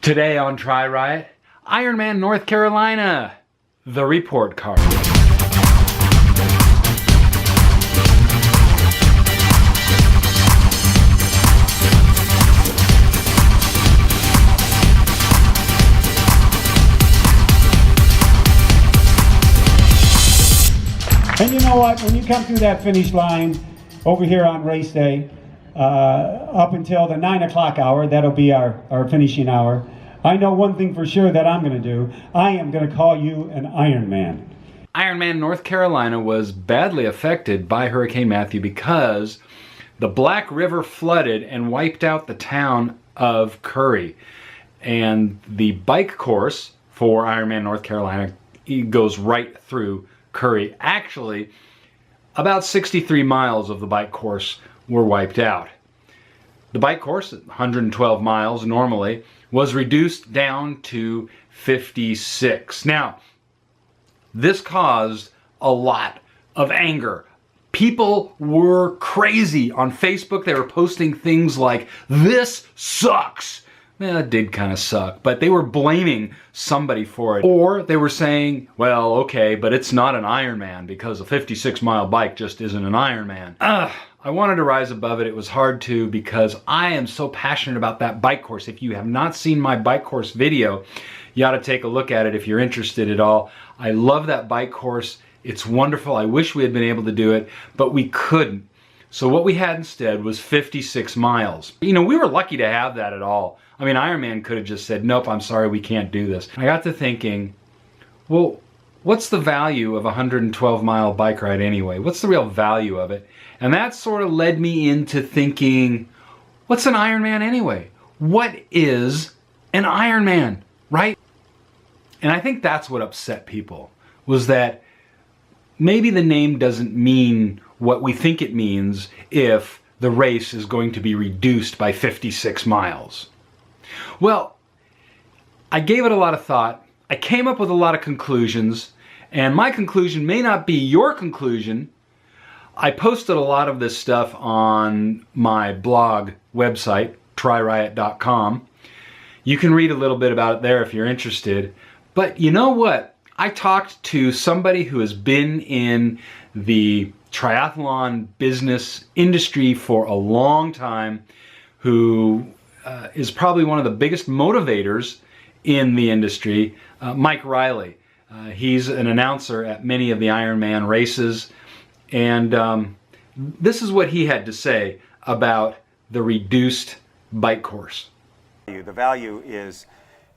Today on TriRiot, Ironman North Carolina, the report card. And you know what, when you come through that finish line over here on race day, up until the 9 o'clock hour, that'll be our finishing hour, I know one thing for sure that I'm going to do. I am going to call you an Ironman. Ironman North Carolina was badly affected by Hurricane Matthew because the Black River flooded and wiped out the town of Curry. And the bike course for Ironman North Carolina goes right through Curry. Actually, about 63 miles of the bike course were wiped out. The bike course, 112 miles normally, was reduced down to 56. Now, this caused a lot of anger. People were crazy on Facebook. They were posting things like, "This sucks." Well, it did kind of suck, but they were blaming somebody for it. Or they were saying, well, okay, but it's not an Ironman because a 56-mile bike just isn't an Ironman. I wanted to rise above it. It was hard to because I am so passionate about that bike course. If you have not seen my bike course video, you ought to take a look at it if you're interested at all. I love that bike course. It's wonderful. I wish we had been able to do it, but we couldn't. So what we had instead was 56 miles. You know, we were lucky to have that at all. I mean, Ironman could have just said, nope, I'm sorry, we can't do this. I got to thinking, well, what's the value of a 112-mile bike ride anyway? What's the real value of it? And that sort of led me into thinking, what's an Ironman anyway? What is an Ironman, right? And I think that's what upset people, was that maybe the name doesn't mean what we think it means if the race is going to be reduced by 56 miles. Well, I gave it a lot of thought. I came up with a lot of conclusions, and my conclusion may not be your conclusion. I posted a lot of this stuff on my blog website, TriRiot.com. You can read a little bit about it there if you're interested. But you know what? I talked to somebody who has been in the triathlon business industry for a long time, who is probably one of the biggest motivators in the industry, Mike Riley. He's an announcer at many of the Ironman races, and this is what he had to say about the reduced bike course. The value is,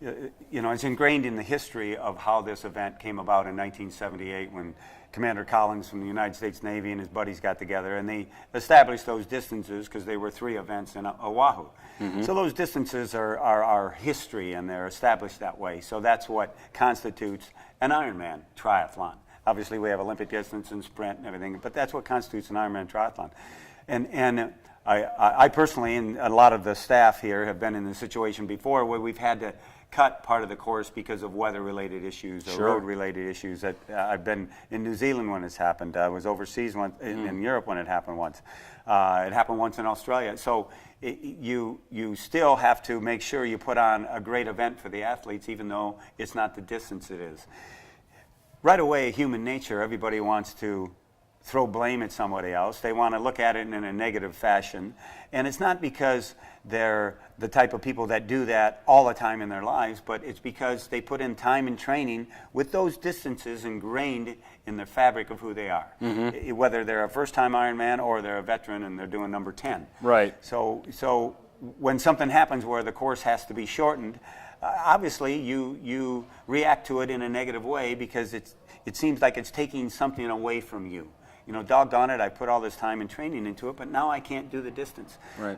you know, it's ingrained in the history of how this event came about in 1978 when Commander Collins from the United States Navy and his buddies got together and they established those distances because they were 3 events in Oahu. Mm-hmm. So those distances are history and they're established that way. So that's what constitutes an Ironman triathlon. Obviously we have Olympic distance and sprint and everything, but that's what constitutes an Ironman triathlon. And I personally and a lot of the staff here have been in the situation before where we've had to cut part of the course because of weather-related issues or road-related issues. That I've been in New Zealand when it's happened. I was overseas once in Europe when it happened once. It happened once in Australia. So you still have to make sure you put on a great event for the athletes, even though it's not the distance it is. Right away, human nature, everybody wants to throw blame at somebody else. They want to look at it in a negative fashion. And it's not because they're the type of people that do that all the time in their lives, but it's because they put in time and training with those distances ingrained in the fabric of who they are. Mm-hmm. Whether they're a first-time Ironman or they're a veteran and they're doing number 10. Right. So when something happens where the course has to be shortened, obviously you react to it in a negative way because it seems like it's taking something away from you. You know, doggone it, I put all this time and training into it, but now I can't do the distance. Right.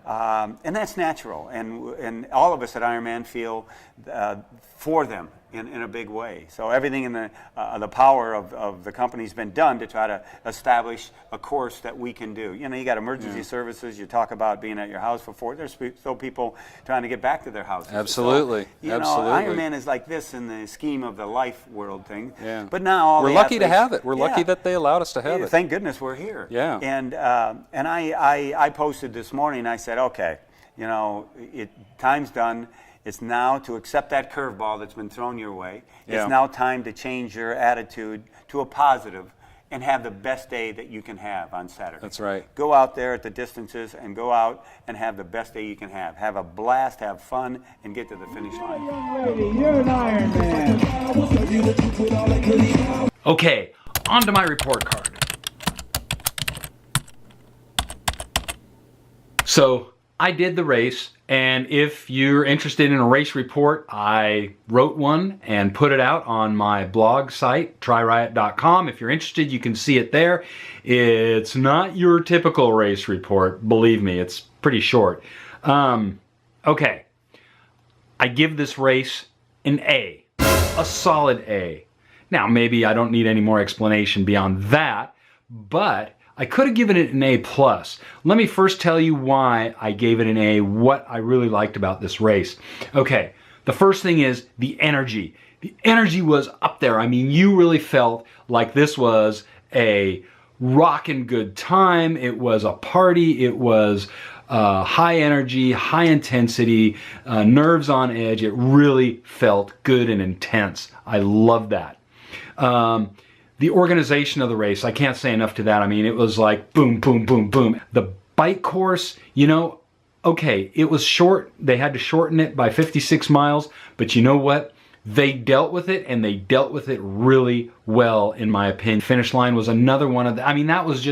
And that's natural. And all of us at Ironman feel for them in a big way. So everything in the power of the company's been done to try to establish a course that we can do. You know, you got emergency services. You talk about being at your house for 4. There's still people trying to get back to their houses. Absolutely. So, you Absolutely. know, Ironman is like this in the scheme of the life world thing. Yeah. But now all we're the lucky athletes, to have it. We're lucky that they allowed us to have it. Thank goodness we're here. Yeah. And I posted this morning. I said, okay, you know, time's done. It's now to accept that curveball that's been thrown your way. Yeah. It's now time to change your attitude to a positive and have the best day that you can have on Saturday. That's right. Go out there at the distances and go out and have the best day you can have. Have a blast, have fun, and get to the finish line. Young lady, you're an Ironman. Okay, on to my report card. So I did the race, and if you're interested in a race report, I wrote one and put it out on my blog site, TriRiot.com. If you're interested, you can see it there. It's not your typical race report, believe me, it's pretty short. Okay, I give this race an A, a solid A. Now, maybe I don't need any more explanation beyond that, but I could have given it an A+. Let me first tell you why I gave it an A, what I really liked about this race. Okay, the first thing is the energy. The energy was up there. I mean, you really felt like this was a rockin' good time. It was a party. It was high energy, high intensity, nerves on edge. It really felt good and intense. I love that. The organization of the race, I can't say enough to that. I mean, it was like boom, boom, boom, boom. The bike course, you know, okay, it was short. They had to shorten it by 56 miles, but you know what? They dealt with it, and they dealt with it really well, in my opinion. Finish line was another one of the, I mean, that was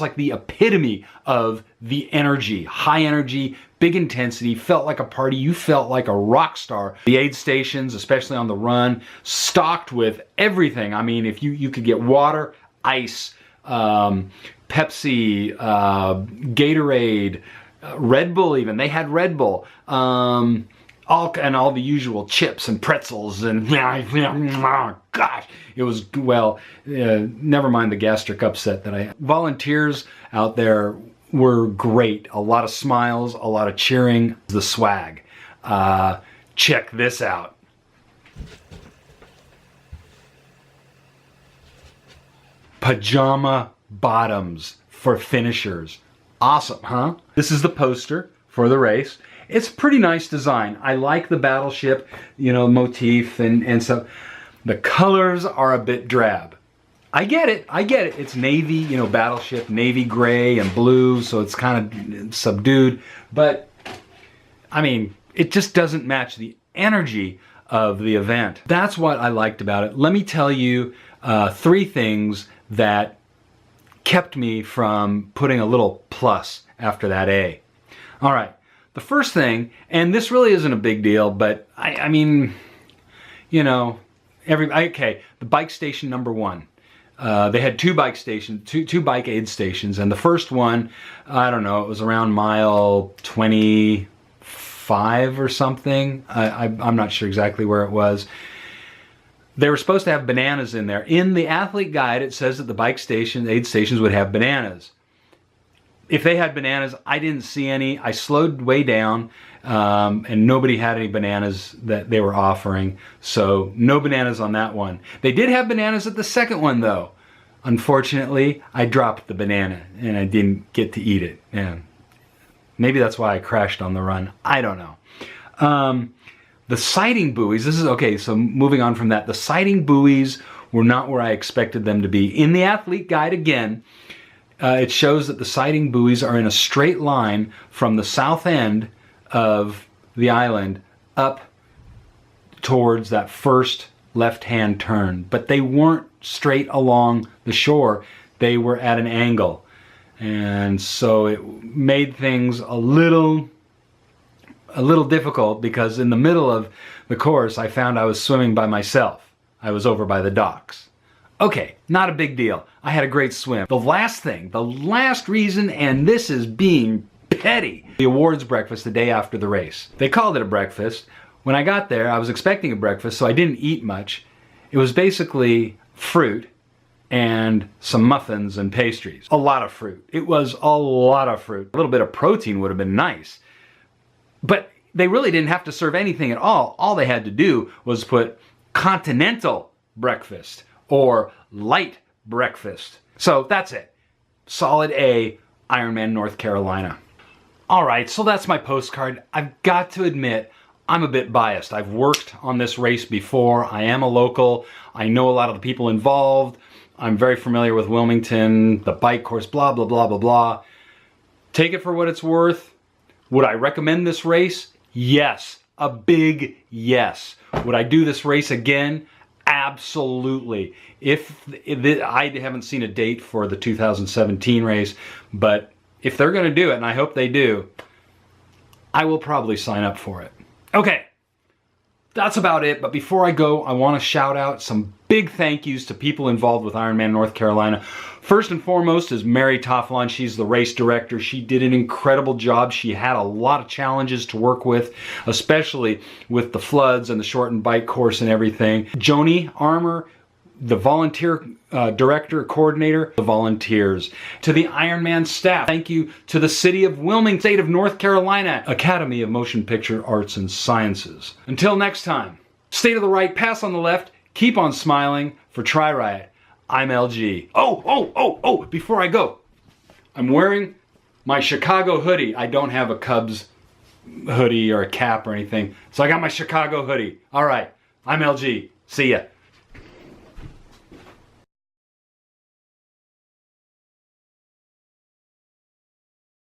like the epitome of the energy. High energy, big intensity, felt like a party. You felt like a rock star. The aid stations, especially on the run, stocked with everything. I mean, if you could get water, ice, Pepsi, Gatorade, Red Bull even. They had Red Bull. All the usual chips and pretzels and gosh, it was, well, never mind the gastric upset that I had. Volunteers out there were great. A lot of smiles, a lot of cheering, the swag. Check this out. Pajama bottoms for finishers. Awesome, huh? This is the poster for the race. It's a pretty nice design. I like the battleship, you know, motif and so. The colors are a bit drab. I get it. It's navy, you know, battleship, navy gray and blue, so it's kind of subdued. But, I mean, it just doesn't match the energy of the event. That's what I liked about it. Let me tell you 3 things that kept me from putting a little plus after that A. All right. The first thing, and this really isn't a big deal, but I mean, you know, okay, the bike station number 1. They had 2 bike stations, two bike aid stations, and the first one, I don't know, it was around mile 25 or something. I'm not sure exactly where it was. They were supposed to have bananas in there. In the athlete guide, it says that the bike station, aid stations would have bananas. If they had bananas, I didn't see any. I slowed way down, and nobody had any bananas that they were offering. So no bananas on that one. They did have bananas at the second one, though. Unfortunately, I dropped the banana, and I didn't get to eat it. Yeah. Maybe that's why I crashed on the run. I don't know. The sighting buoys, this is, okay, so moving on from that. The sighting buoys were not where I expected them to be. In the athlete guide, again, it shows that the sighting buoys are in a straight line from the south end of the island up towards that first left-hand turn. But they weren't straight along the shore. They were at an angle. And so it made things a little difficult, because in the middle of the course, I found I was swimming by myself. I was over by the docks. Okay, not a big deal. I had a great swim. The last thing, the last reason, and this is being petty, the awards breakfast the day after the race. They called it a breakfast. When I got there, I was expecting a breakfast, so I didn't eat much. It was basically fruit and some muffins and pastries. A lot of fruit. It was a lot of fruit. A little bit of protein would have been nice. But they really didn't have to serve anything at all. All they had to do was put continental breakfast or light breakfast. So that's it. Solid A, Ironman North Carolina. All right, so that's my postcard. I've got to admit, I'm a bit biased. I've worked on this race before. I am a local. I know a lot of the people involved. I'm very familiar with Wilmington, the bike course, blah, blah, blah, blah, blah. Take it for what it's worth. Would I recommend this race? Yes. A big yes. Would I do this race again? Absolutely. I haven't seen a date for the 2017 race, but if they're going to do it, and I hope they do, I will probably sign up for it. Okay, that's about it. But before I go, I want to shout out some big thank yous to people involved with Ironman North Carolina. First and foremost is Mary Tofflon. She's the race director. She did an incredible job. She had a lot of challenges to work with, especially with the floods and the shortened bike course and everything. Joni Armour, the volunteer director, coordinator, the volunteers. To the Ironman staff, thank you to the City of Wilmington, State of North Carolina, Academy of Motion Picture Arts and Sciences. Until next time, stay to the right, pass on the left, keep on smiling. For TriRiot, I'm LG. Oh, before I go, I'm wearing my Chicago hoodie. I don't have a Cubs hoodie or a cap or anything, so I got my Chicago hoodie. All right, I'm LG. See ya.